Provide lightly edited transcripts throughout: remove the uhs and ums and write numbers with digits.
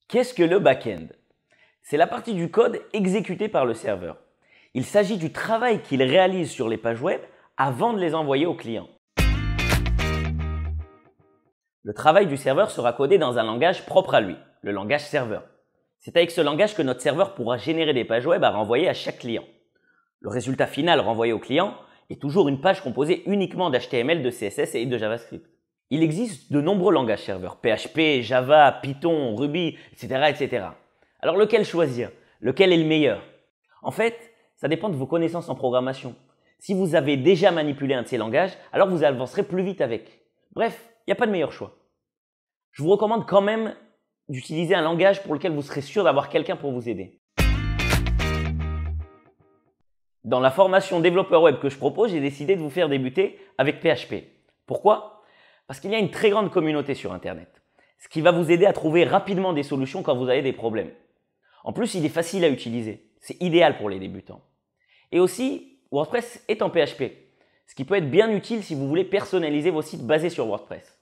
Qu'est-ce que le back-end? C'est la partie du code exécutée par le serveur. Il s'agit du travail qu'il réalise sur les pages web avant de les envoyer au client. Le travail du serveur sera codé dans un langage propre à lui, le langage serveur. C'est avec ce langage que notre serveur pourra générer des pages web à renvoyer à chaque client. Le résultat final renvoyé au client est toujours une page composée uniquement d'HTML, de CSS et de JavaScript. Il existe de nombreux langages serveurs, PHP, Java, Python, Ruby, etc., etc. Alors lequel choisir? Lequel est le meilleur? En fait, ça dépend de vos connaissances en programmation. Si vous avez déjà manipulé un de ces langages, alors vous avancerez plus vite avec. Bref, il n'y a pas de meilleur choix. Je vous recommande quand même d'utiliser un langage pour lequel vous serez sûr d'avoir quelqu'un pour vous aider. Dans la formation développeur web que je propose, j'ai décidé de vous faire débuter avec PHP. Pourquoi? Parce qu'il y a une très grande communauté sur Internet, ce qui va vous aider à trouver rapidement des solutions quand vous avez des problèmes. En plus, il est facile à utiliser. C'est idéal pour les débutants. Et aussi, WordPress est en PHP, ce qui peut être bien utile si vous voulez personnaliser vos sites basés sur WordPress.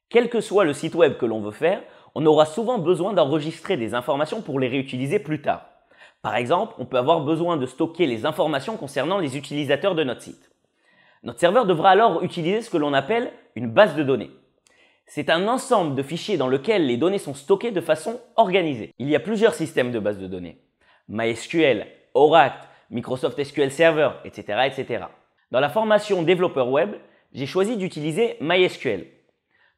Quel que soit le site web que l'on veut faire, on aura souvent besoin d'enregistrer des informations pour les réutiliser plus tard. Par exemple, on peut avoir besoin de stocker les informations concernant les utilisateurs de notre site. Notre serveur devra alors utiliser ce que l'on appelle une base de données. C'est un ensemble de fichiers dans lequel les données sont stockées de façon organisée. Il y a plusieurs systèmes de bases de données. MySQL, Oracle, Microsoft SQL Server, etc., etc. Dans la formation développeur web, j'ai choisi d'utiliser MySQL.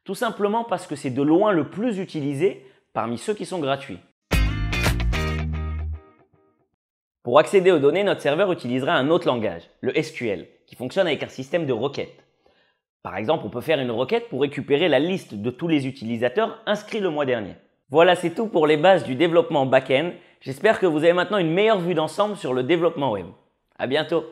Tout simplement parce que c'est de loin le plus utilisé parmi ceux qui sont gratuits. Pour accéder aux données, notre serveur utilisera un autre langage, le SQL, qui fonctionne avec un système de requêtes. Par exemple, on peut faire une requête pour récupérer la liste de tous les utilisateurs inscrits le mois dernier. Voilà, c'est tout pour les bases du développement back-end. J'espère que vous avez maintenant une meilleure vue d'ensemble sur le développement web. À bientôt!